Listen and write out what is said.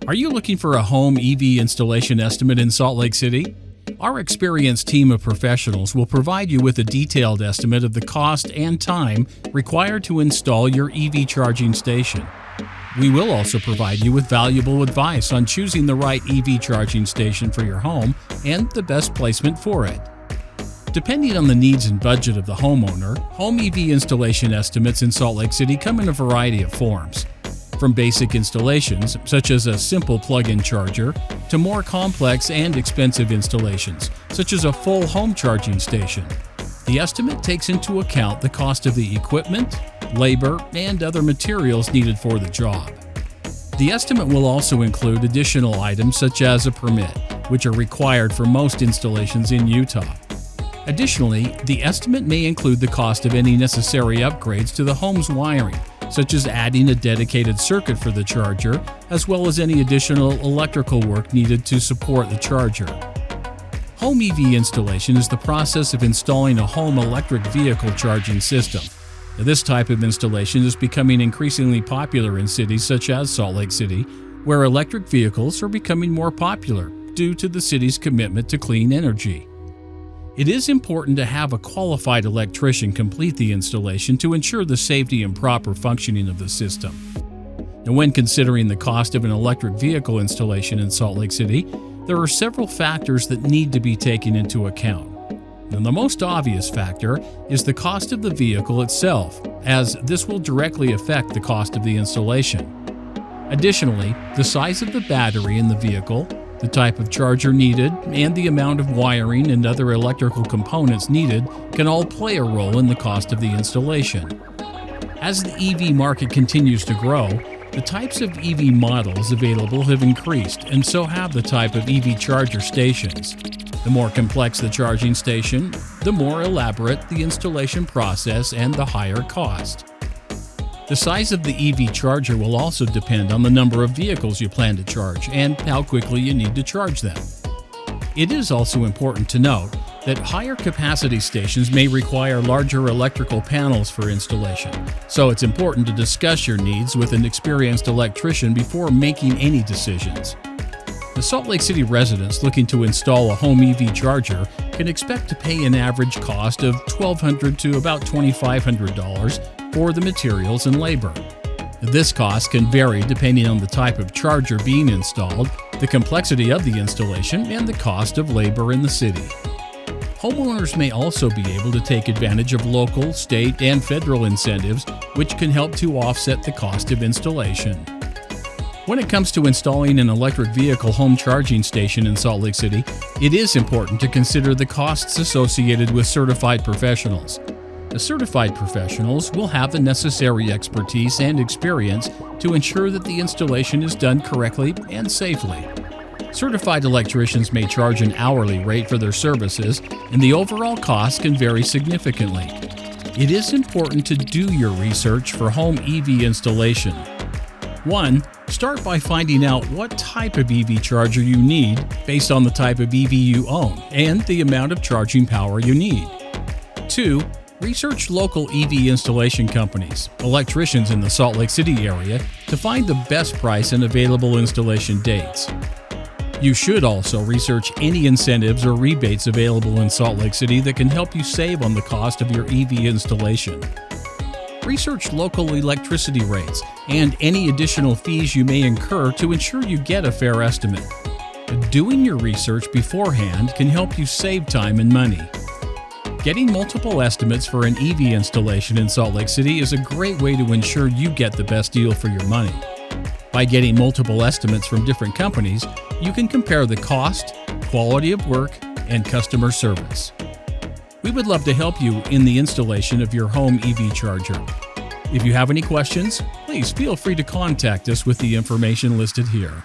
Are you looking for a home EV installation estimate in Salt Lake City? Our experienced team of professionals will provide you with a detailed estimate of the cost and time required to install your EV charging station. We will also provide you with valuable advice on choosing the right EV charging station for your home and the best placement for it. Depending on the needs and budget of the homeowner, home EV installation estimates in Salt Lake City come in a variety of forms. From basic installations, such as a simple plug-in charger, to more complex and expensive installations, such as a full home charging station. The estimate takes into account the cost of the equipment, labor, and other materials needed for the job. The estimate will also include additional items such as a permit, which are required for most installations in Utah. Additionally, the estimate may include the cost of any necessary upgrades to the home's wiring, such as adding a dedicated circuit for the charger, as well as any additional electrical work needed to support the charger. Home EV installation is the process of installing a home electric vehicle charging system. Now, this type of installation is becoming increasingly popular in cities such as Salt Lake City, where electric vehicles are becoming more popular due to the city's commitment to clean energy. It is important to have a qualified electrician complete the installation to ensure the safety and proper functioning of the system. Now, when considering the cost of an electric vehicle installation in Salt Lake City, there are several factors that need to be taken into account. Now, the most obvious factor is the cost of the vehicle itself, as this will directly affect the cost of the installation. Additionally, the size of the battery in the vehicle, the type of charger needed, and the amount of wiring and other electrical components needed can all play a role in the cost of the installation. As the EV market continues to grow, the types of EV models available have increased, and so have the type of EV charger stations. The more complex the charging station, the more elaborate the installation process and the higher cost. The size of the EV charger will also depend on the number of vehicles you plan to charge and how quickly you need to charge them. It is also important to note that higher capacity stations may require larger electrical panels for installation, so it's important to discuss your needs with an experienced electrician before making any decisions. The Salt Lake City residents looking to install a home EV charger can expect to pay an average cost of $1,200 to about $2,500 for the materials and labor. This cost can vary depending on the type of charger being installed, the complexity of the installation, and the cost of labor in the city. Homeowners may also be able to take advantage of local, state, and federal incentives, which can help to offset the cost of installation. When it comes to installing an electric vehicle home charging station in Salt Lake City, it is important to consider the costs associated with certified professionals. The certified professionals will have the necessary expertise and experience to ensure that the installation is done correctly and safely. Certified electricians may charge an hourly rate for their services, and the overall cost can vary significantly. It is important to do your research for home EV installation. 1. Start by finding out what type of EV charger you need based on the type of EV you own and the amount of charging power you need. 2. Research local EV installation companies, electricians in the Salt Lake City area, to find the best price and available installation dates. You should also research any incentives or rebates available in Salt Lake City that can help you save on the cost of your EV installation. Research local electricity rates and any additional fees you may incur to ensure you get a fair estimate. Doing your research beforehand can help you save time and money. Getting multiple estimates for an EV installation in Salt Lake City is a great way to ensure you get the best deal for your money. By getting multiple estimates from different companies, you can compare the cost, quality of work, and customer service. We would love to help you in the installation of your home EV charger. If you have any questions, please feel free to contact us with the information listed here.